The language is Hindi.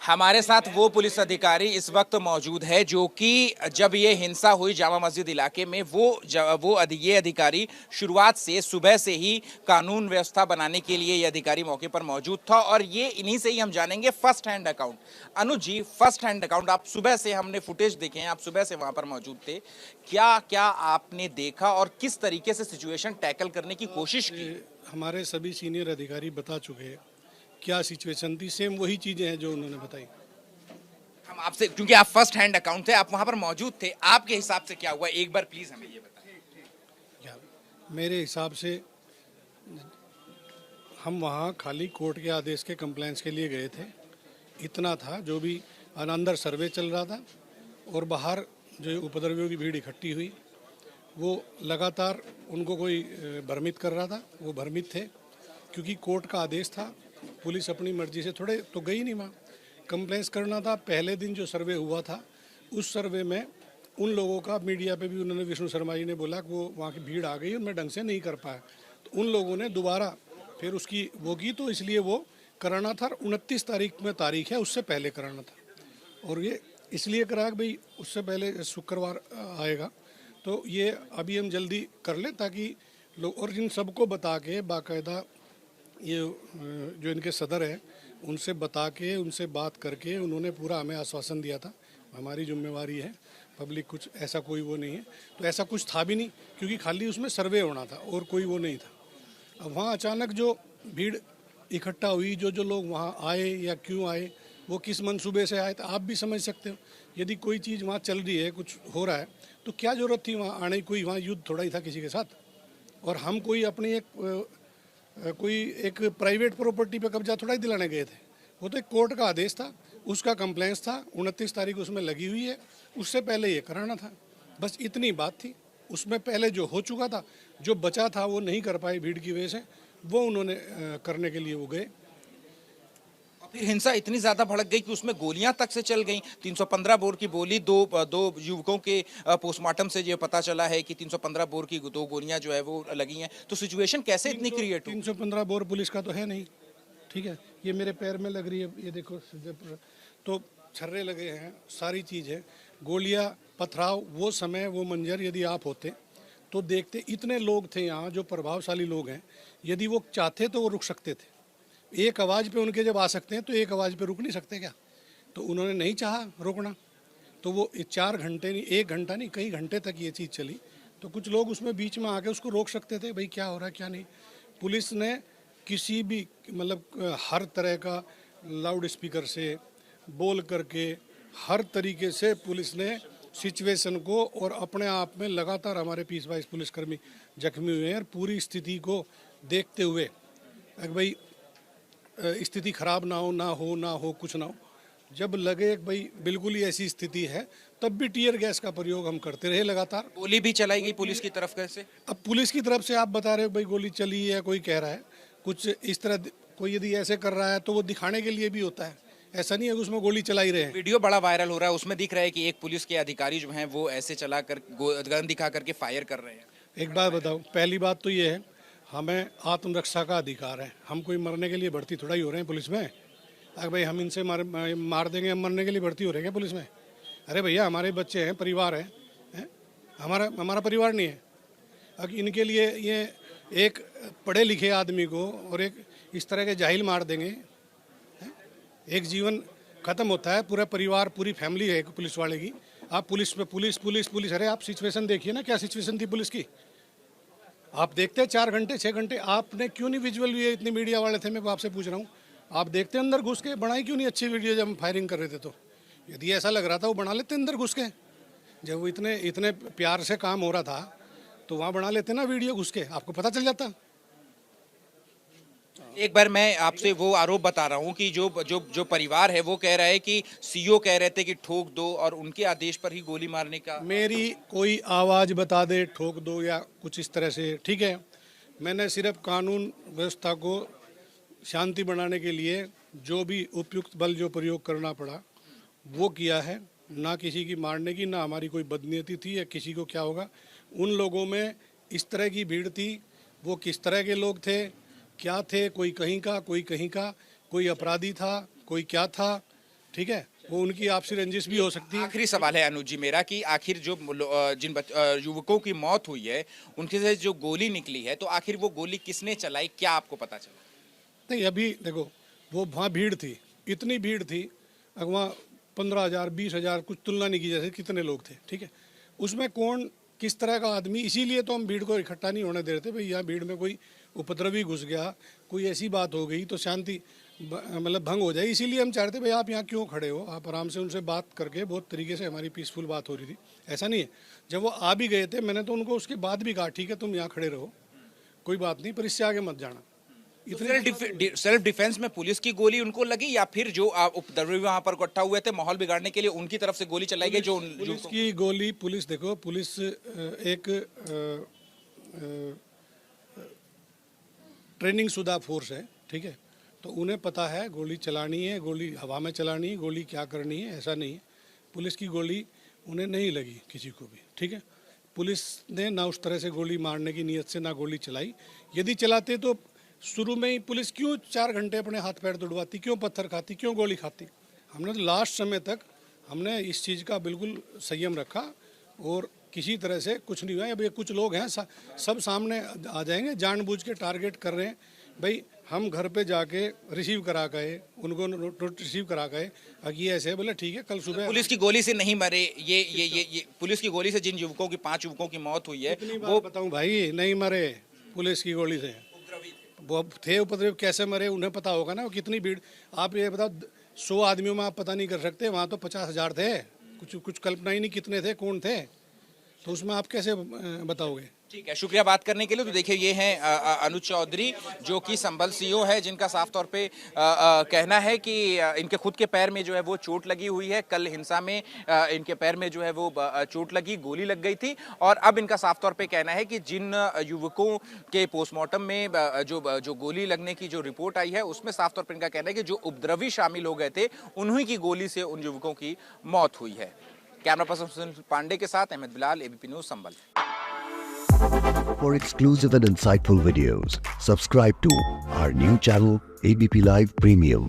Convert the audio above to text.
हमारे साथ वो पुलिस अधिकारी इस वक्त मौजूद है जो कि जब ये हिंसा हुई जामा मस्जिद इलाके में ये अधिकारी शुरुआत से सुबह से ही कानून व्यवस्था बनाने के लिए ये अधिकारी मौके पर मौजूद था और ये इन्हीं से ही हम जानेंगे फर्स्ट हैंड अकाउंट। अनुज जी, फर्स्ट हैंड अकाउंट, आप सुबह से हमने फुटेज देखे हैं, आप सुबह से वहां पर मौजूद थे, क्या क्या आपने देखा और किस तरीके से सिचुएशन टैकल करने की कोशिश की? हमारे सभी सीनियर अधिकारी बता चुके हैं क्या सिचुएशन थी, सेम वही चीज़ें हैं जो उन्होंने बताई। हम आपसे, क्योंकि आप फर्स्ट हैंड अकाउंट थे, आप वहां पर मौजूद थे, आपके हिसाब से क्या हुआ, एक बार प्लीज हमें ये बताएं। मेरे हिसाब से हम वहाँ खाली कोर्ट के आदेश के कंप्लेंट्स के लिए गए थे, इतना था। जो भी अंदर सर्वे चल रहा था और बाहर जो उपद्रवियों की भीड़ इकट्ठी हुई, वो लगातार उनको कोई भ्रमित कर रहा था। वो भ्रमित थे क्योंकि कोर्ट का आदेश था। पुलिस अपनी मर्जी से थोड़े तो गई नहीं वहाँ, कंप्लेंट्स करना था। पहले दिन जो सर्वे हुआ था उस सर्वे में उन लोगों का मीडिया पे भी उन्होंने, विष्णु शर्मा जी ने बोला कि वो वहाँ की भीड़ आ गई और मैं ढंग से नहीं कर पाया, तो उन लोगों ने दोबारा फिर उसकी वो की, तो इसलिए वो कराना था। 29 तारीख में तारीख है, उससे पहले कराना था। और ये इसलिए करा कि भाई उससे पहले शुक्रवार आएगा, तो ये अभी हम जल्दी कर लें ताकि लोग, और इन सबको बता के बाकायदा ये जो इनके सदर हैं उनसे बता के, उनसे बात करके उन्होंने पूरा हमें आश्वासन दिया था हमारी जिम्मेवारी है, पब्लिक कुछ ऐसा कोई वो नहीं है। तो ऐसा कुछ था भी नहीं क्योंकि खाली उसमें सर्वे होना था और कोई वो नहीं था। अब वहाँ अचानक जो भीड़ इकट्ठा हुई, जो जो लोग वहाँ आए या क्यों आए, वो किस मंसूबे से आए, तो आप भी समझ सकते हो। यदि कोई चीज़ वहाँ चल रही है, कुछ हो रहा है, तो क्या ज़रूरत थी वहाँ आने की? कोई वहाँ युद्ध थोड़ा ही था किसी के साथ। और हम कोई अपनी एक प्राइवेट प्रॉपर्टी पे कब्जा थोड़ा ही दिलाने गए थे। वो तो एक कोर्ट का आदेश था, उसका कंप्लेंस था, 29 तारीख उसमें लगी हुई है, उससे पहले ये कराना था। बस इतनी बात थी। उसमें पहले जो हो चुका था, जो बचा था वो नहीं कर पाए भीड़ की वजह से, वो उन्होंने करने के लिए वो गए। फिर हिंसा इतनी ज्यादा भड़क गई कि उसमें गोलियां तक से चल गईं। 315 बोर की गोली, दो युवकों के पोस्टमार्टम से ये पता चला है कि 315 बोर की दो गोलियां जो है वो लगी हैं। तो सिचुएशन कैसे इतनी क्रिएट हुई? 315 बोर पुलिस का तो है नहीं, ठीक है। ये मेरे पैर में लग रही है, ये देखो, तो छर्रे लगे हैं, सारी चीज़ है, गोलियां, पथराव। वो समय, वो मंजर यदि आप होते तो देखते। इतने लोग थे यहाँ जो प्रभावशाली लोग हैं, यदि वो चाहते तो वो रुक सकते थे। एक आवाज़ पे उनके जब आ सकते हैं तो एक आवाज़ पे रुक नहीं सकते क्या? तो उन्होंने नहीं चाहा रोकना, तो वो 4 घंटे नहीं, 1 घंटा नहीं, कई घंटे तक ये चीज़ चली। तो कुछ लोग उसमें बीच में आके उसको रोक सकते थे, भाई क्या हो रहा है क्या नहीं। पुलिस ने किसी भी मतलब हर तरह का लाउड स्पीकर से बोल करके, हर तरीके से पुलिस ने सिचुएशन को, और अपने आप में लगातार हमारे 20-22 पुलिसकर्मी जख्मी हुए हैं। और पूरी स्थिति को देखते हुए भाई स्थिति खराब ना हो कुछ ना हो, जब लगे भाई बिल्कुल ही ऐसी स्थिति है, तब भी टीयर गैस का प्रयोग हम करते रहे लगातार। गोली भी चलाई गई पुलिस की तरफ कैसे? अब पुलिस की तरफ से आप बता रहे हो भाई गोली चली है, कोई कह रहा है कुछ इस तरह। कोई यदि ऐसे कर रहा है तो वो दिखाने के लिए भी होता है, ऐसा नहीं है कि उसमें गोली चला ही रहे हैं। वीडियो बड़ा वायरल हो रहा है, उसमें दिख रहा है कि एक पुलिस के अधिकारी जो हैं वो ऐसे चला कर गन दिखा करके फायर कर रहे हैं। एक बात बताओ, पहली बात तो ये है, हमें आत्मरक्षा का अधिकार है। हम कोई मरने के लिए भर्ती थोड़ा ही हो रहे हैं पुलिस में। अगर भाई हम इनसे मार देंगे, हम मरने के लिए भर्ती हो रहे हैं क्या पुलिस में? अरे भैया, हमारे बच्चे हैं, परिवार है? हमारा परिवार नहीं है? अगर इनके लिए ये एक पढ़े लिखे आदमी को और एक इस तरह के जाहिल मार देंगे, एक जीवन खत्म होता है, पूरा परिवार, पूरी फैमिली है पुलिस वाले की। आप पुलिस पे पुलिस पुलिस पुलिस, अरे आप सिचुएशन देखिए ना, क्या सिचुएशन थी पुलिस की। आप देखते 4 घंटे 6 घंटे, आपने क्यों नहीं विजुअल लिए? इतने मीडिया वाले थे, मैं आपसे पूछ रहा हूँ, आप देखते अंदर घुस के? बनाई क्यों नहीं अच्छी वीडियो जब हम फायरिंग कर रहे थे? तो यदि ऐसा लग रहा था वो बना लेते अंदर घुस के। जब वो इतने इतने प्यार से काम हो रहा था तो वहाँ बना लेते ना वीडियो घुस के, आपको पता चल जाता। एक बार मैं आपसे वो आरोप बता रहा हूँ कि जो जो जो परिवार है वो कह रहा है कि सीओ कह रहे थे कि ठोक दो और उनके आदेश पर ही गोली मारने का। मेरी कोई आवाज़ बता दे, ठोक दो या कुछ इस तरह से, ठीक है। मैंने सिर्फ कानून व्यवस्था को शांति बनाने के लिए जो भी उपयुक्त बल जो प्रयोग करना पड़ा वो किया है। ना किसी की मारने की, ना हमारी कोई बदनीयती थी या किसी को क्या होगा। उन लोगों में इस तरह की भीड़ थी, वो किस तरह के लोग थे, क्या थे, कोई कहीं का, कोई कहीं का, कोई अपराधी था, कोई क्या था, ठीक है, वो उनकी आपसी रंजिश भी हो सकती है। आखिरी सवाल है अनुज जी मेरा कि आखिर जो युवकों की मौत हुई है उनके से जो गोली निकली है तो आखिर वो गोली किसने चलाई, क्या आपको पता चला? नहीं, अभी देखो, वो वहाँ भीड़ थी, इतनी भीड़ थी, वहाँ 15,000 20,000 कुछ तुलना नहीं की जैसे कितने लोग थे, ठीक है। उसमें कौन किस तरह का आदमी, इसीलिए तो हम भीड़ को इकट्ठा नहीं होने दे रहे थे भाई। यहाँ भीड़ में कोई उपद्रवी घुस गया, कोई ऐसी बात हो गई तो शांति मतलब भंग हो जाए, इसीलिए हम चाहते भाई आप यहाँ क्यों खड़े हो, आप आराम से उनसे बात करके बहुत तरीके से हमारी पीसफुल बात हो रही थी। ऐसा नहीं है, जब वो आ भी गए थे मैंने तो उनको उसके बाद भी कहा ठीक है तुम यहाँ खड़े रहो, कोई बात नहीं, पर इससे आगे मत जाना। सेल्फ डिफेंस में पुलिस की गोली उनको लगी या फिर जो उपद्रवी वहां पर इकट्ठा हुए थे माहौल बिगाड़ने के लिए उनकी तरफ से गोली चलाई गई? जो पुलिस की गोली, पुलिस देखो, पुलिस एक ट्रेनिंग शुदा फोर्स है, ठीक है, तो उन्हें पता है गोली चलानी है, गोली हवा में चलानी है, गोली क्या करनी है, ऐसा नहीं है। पुलिस की गोली उन्हें नहीं लगी किसी को भी, ठीक है। पुलिस ने ना उस तरह से गोली मारने की नीयत से ना गोली चलाई। यदि चलाते तो शुरू में ही पुलिस क्यों 4 घंटे अपने हाथ पैर तुड़वाती, क्यों पत्थर खाती, क्यों गोली खाती? हमने तो लास्ट समय तक हमने इस चीज़ का बिल्कुल संयम रखा और किसी तरह से कुछ नहीं हुआ। अब ये कुछ लोग हैं सब सामने आ जाएंगे, जानबूझ के टारगेट कर रहे हैं भाई। हम घर पे जाके रिसीव करा गए, उनको रिसीव करा गए, ये ऐसे बोले ठीक है कल सुबह। पुलिस की गोली से नहीं मरे ये पुलिस की गोली से जिन युवकों की 5 युवकों की मौत हुई है वो बताऊं भाई, नहीं मरे पुलिस की गोली से, वो थे उपद्रवी, कैसे मरे उन्हें पता होगा ना। वो कितनी भीड़, आप ये बताओ 100 आदमियों में आप पता नहीं कर सकते, वहाँ तो 50,000 थे, कुछ कल्पना ही नहीं कितने थे, कौन थे, तो उसमें आप कैसे बताओगे? ठीक है, शुक्रिया बात करने के लिए। तो देखिए ये हैं अनुज चौधरी जो कि संभल सीओ है, जिनका साफ तौर पे कहना है कि इनके खुद के पैर में जो है वो चोट लगी हुई है। कल हिंसा में इनके पैर में जो है वो चोट लगी, गोली लग गई थी और अब इनका साफ तौर पे कहना है कि जिन युवकों के पोस्टमार्टम में जो गोली लगने की जो रिपोर्ट आई है उसमें साफ तौर पर इनका कहना है कि जो उपद्रवी शामिल हो गए थे उन्हीं की गोली से उन युवकों की मौत हुई है। कैमरा पर्सन सुनील पांडे के साथ Ahmad Bilal, ABP news Sambhal. For exclusive and insightful videos, subscribe to our new channel ABP Live Premium.